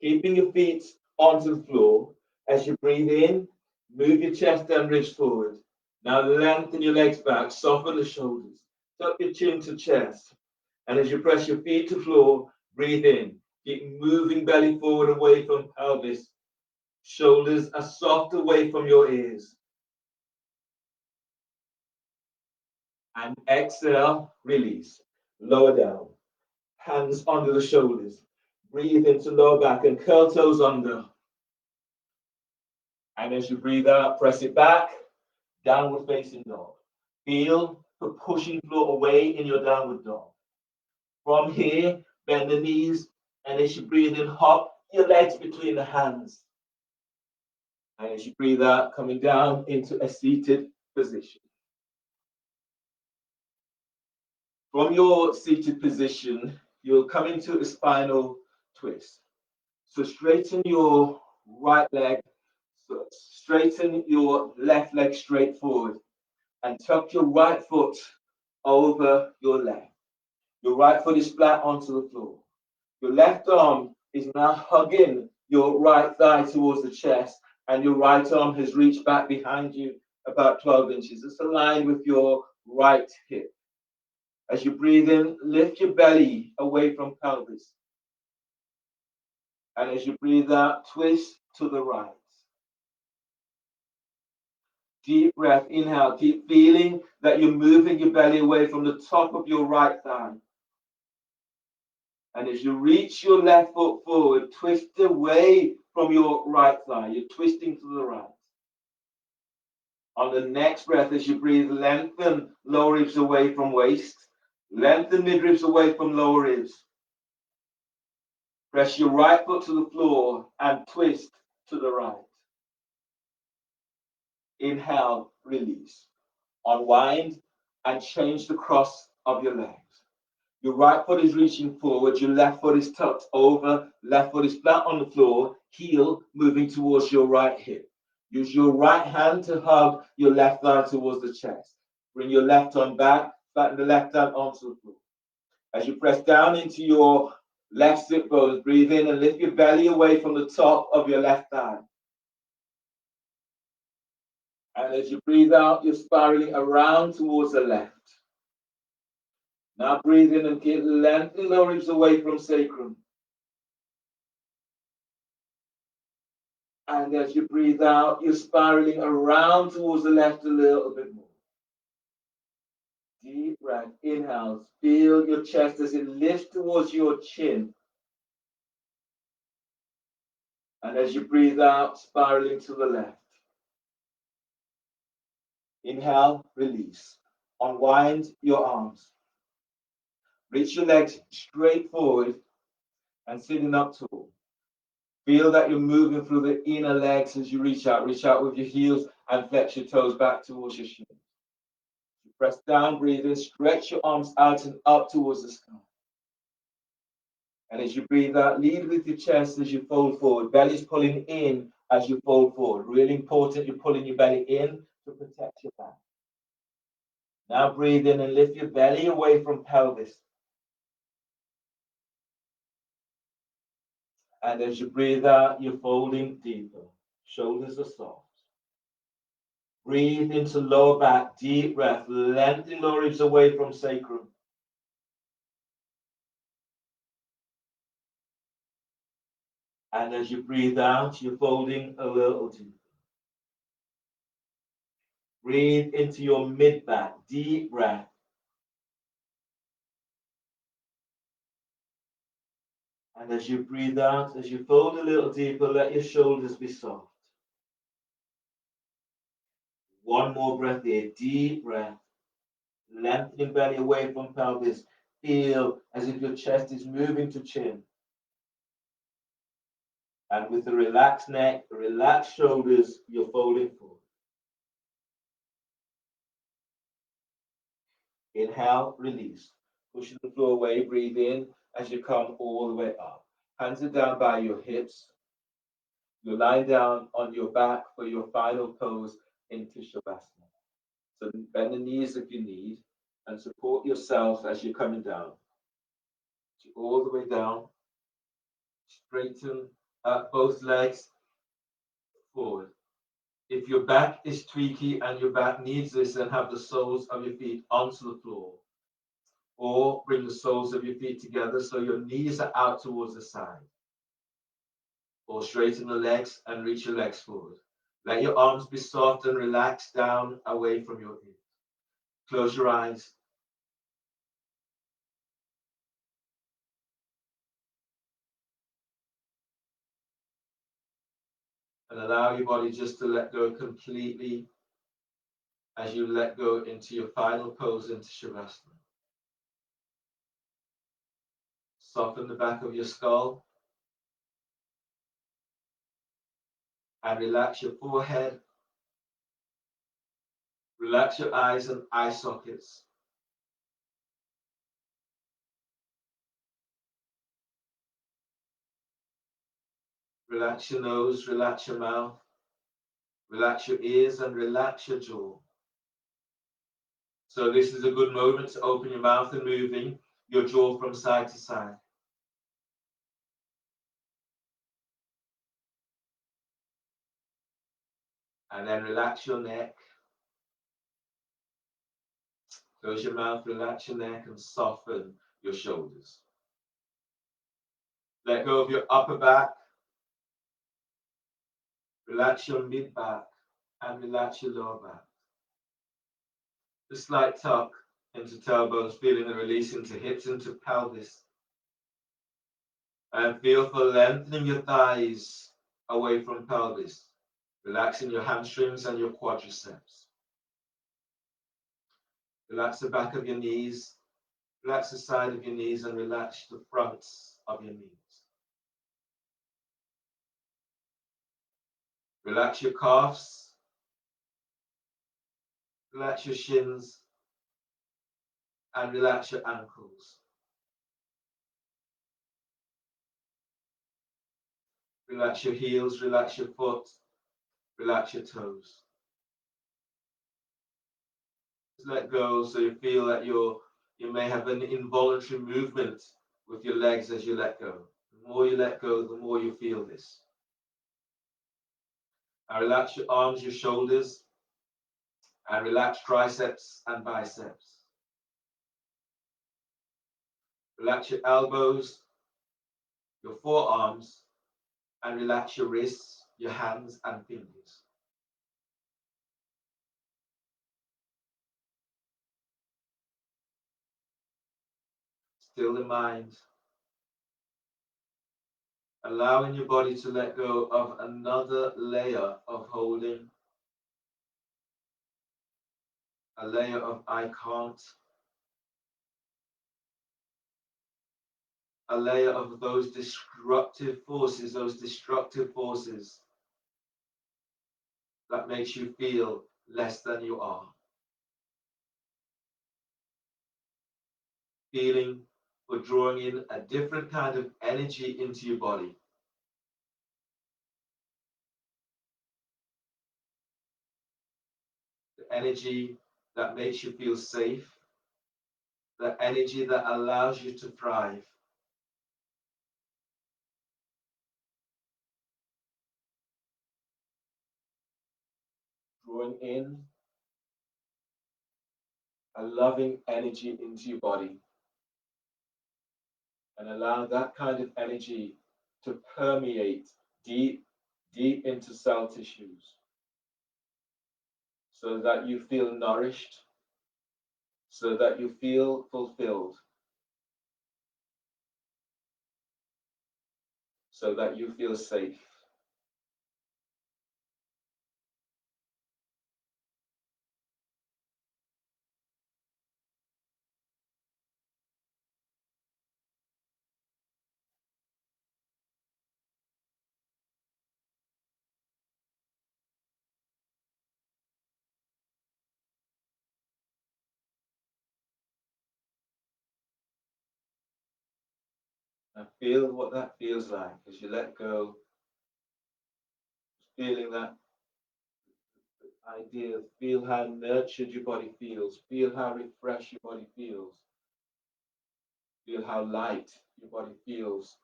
[SPEAKER 2] Keeping your feet onto the floor. As you breathe in, move your chest and ribs forward. Now lengthen your legs back, soften the shoulders. Tuck your chin to chest. And as you press your feet to floor, breathe in. Keep moving belly forward away from pelvis. Shoulders are soft away from your ears. And exhale, release. Lower down. Hands under the shoulders. Breathe into lower back and curl toes under. And as you breathe out, press it back. Downward facing dog. Feel the pushing floor away in your downward dog. From here, bend the knees, and as you breathe in, hop your legs between the hands. And as you breathe out, coming down into a seated position. From your seated position, you'll come into a spinal twist. So straighten your right leg, straighten your left leg straight forward, and tuck your right foot over your left. Your right foot is flat onto the floor. Your left arm is now hugging your right thigh towards the chest, and your right arm has reached back behind you about 12 inches. It's aligned with your right hip. As you breathe in, lift your belly away from pelvis. And as you breathe out, twist to the right. Deep breath, inhale. Keep feeling that you're moving your belly away from the top of your right thigh. And as you reach your left foot forward, twist away from your right thigh. You're twisting to the right. On the next breath, as you breathe, lengthen lower ribs away from waist. Lengthen midribs away from lower ribs. Press your right foot to the floor and twist to the right. Inhale, release. Unwind and change the cross of your legs. Your right foot is reaching forward, your left foot is tucked over, left foot is flat on the floor, heel moving towards your right hip. Use your right hand to hug your left thigh towards the chest. Bring your left arm back, flatten the left hand onto the floor. As you press down into your left sit bones, breathe in and lift your belly away from the top of your left thigh. And as you breathe out, you're spiraling around towards the left. Now breathe in and keep lengthening the ribs away from sacrum. And as you breathe out, you're spiraling around towards the left a little bit more. Deep breath, inhale. Feel your chest as it lifts towards your chin. And as you breathe out, spiraling to the left. Inhale, release. Unwind your arms. Reach your legs straight forward and sitting up tall. Feel that you're moving through the inner legs as you reach out. Reach out with your heels and flex your toes back towards your shins. You press down, breathe in, stretch your arms out and up towards the sky. And as you breathe out, lead with your chest as you fold forward. Belly's pulling in as you fold forward. Really important, you're pulling your belly in to protect your back. Now breathe in and lift your belly away from pelvis. And as you breathe out, you're folding deeper. Shoulders are soft. Breathe into lower back, deep breath, lengthening lower ribs away from sacrum. And as you breathe out, you're folding a little deeper. Breathe into your mid back, deep breath. And as you breathe out, as you fold a little deeper, let your shoulders be soft. One more breath here, deep breath. Lengthening belly away from pelvis. Feel as if your chest is moving to chin. And with the relaxed neck, relaxed shoulders, you're folding forward. Inhale, release. Pushing the floor away, breathe in as you come all the way up. Hands are down by your hips. You're lying down on your back for your final pose into Shavasana. So bend the knees if you need and support yourself as you're coming down. All the way down. Straighten both legs forward. If your back is tweaky and your back needs this, then have the soles of your feet onto the floor. Or bring the soles of your feet together so your knees are out towards the side. Or straighten the legs and reach your legs forward. Let your arms be soft and relaxed down away from your hips. Close your eyes. And allow your body just to let go completely as you let go into your final pose into Shavasana. Soften the back of your skull and relax your forehead. Relax your eyes and eye sockets. Relax your nose, relax your mouth. Relax your ears and relax your jaw. So this is a good moment to open your mouth and moving your jaw from side to side. And then relax your neck. Close your mouth, relax your neck and soften your shoulders. Let go of your upper back. Relax your mid back and relax your lower back. A slight tuck into tailbones, feeling the release into hips, into pelvis. And feel for lengthening your thighs away from pelvis. Relaxing your hamstrings and your quadriceps. Relax the back of your knees. Relax the side of your knees and relax the fronts of your knees. Relax your calves. Relax your shins. And relax your ankles. Relax your heels, relax your foot, relax your toes. Just let go so you feel that you may have an involuntary movement with your legs as you let go. The more you let go, the more you feel this. Now relax your arms, your shoulders, and relax triceps and biceps. Relax your elbows, your forearms, and relax your wrists, your hands and fingers. Still the mind. Allowing your body to let go of another layer of holding, a layer of I can't, a layer of those destructive forces that makes you feel less than you are. Feeling for drawing in a different kind of energy into your body. The energy that makes you feel safe, the energy that allows you to thrive. drawing in a loving energy into your body, and allow that kind of energy to permeate deep, deep into cell tissues so that you feel nourished, so that you feel fulfilled, so that you feel safe. And feel what that feels like as you let go, feeling that idea, feel how nurtured your body feels, feel how refreshed your body feels, feel how light your body feels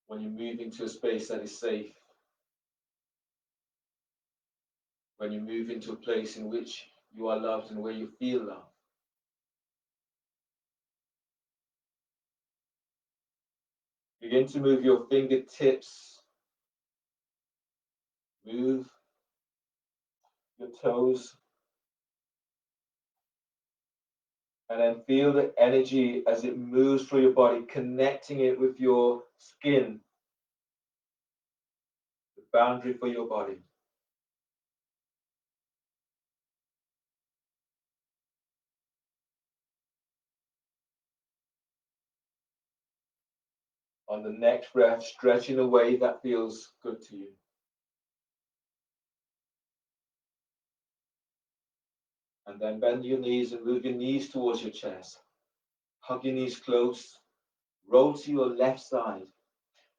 [SPEAKER 2] when you move into a space that is safe, when you move into a place in which you are loved and where you feel love. Begin to move your fingertips, move your toes, and then feel the energy as it moves through your body, connecting it with your skin, the boundary for your body. On the next breath, stretch in a way that feels good to you. And then bend your knees and move your knees towards your chest. Hug your knees close. Roll to your left side.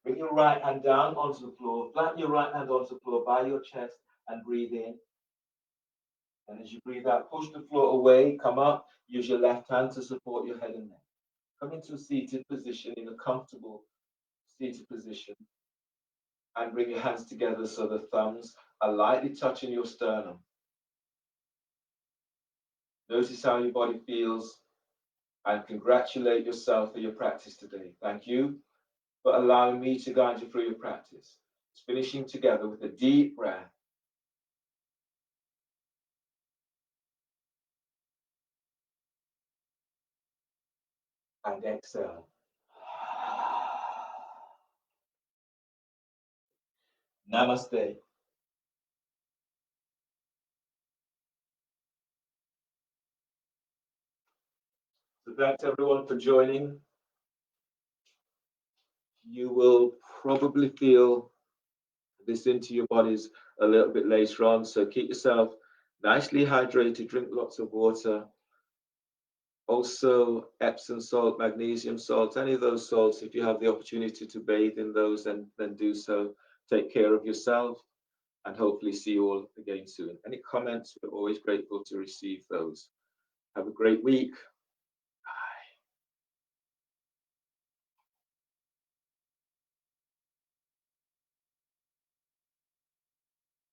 [SPEAKER 2] Bring your right hand down onto the floor. Flatten your right hand onto the floor by your chest and breathe in. And as you breathe out, push the floor away. Come up. Use your left hand to support your head and neck. Come into a seated position, in a comfortable seated position. And bring your hands together so the thumbs are lightly touching your sternum. Notice how your body feels and congratulate yourself for your practice today. Thank you for allowing me to guide you through your practice. It's finishing together with a deep breath. And exhale. Namaste. So thanks everyone for joining. You will probably feel this into your bodies a little bit later on. So keep yourself nicely hydrated, drink lots of water. Also, Epsom salt, magnesium salt, any of those salts, if you have the opportunity to bathe in those, then do so. Take care of yourself and hopefully see you all again soon. Any comments? We're always grateful to receive those. Have a great week.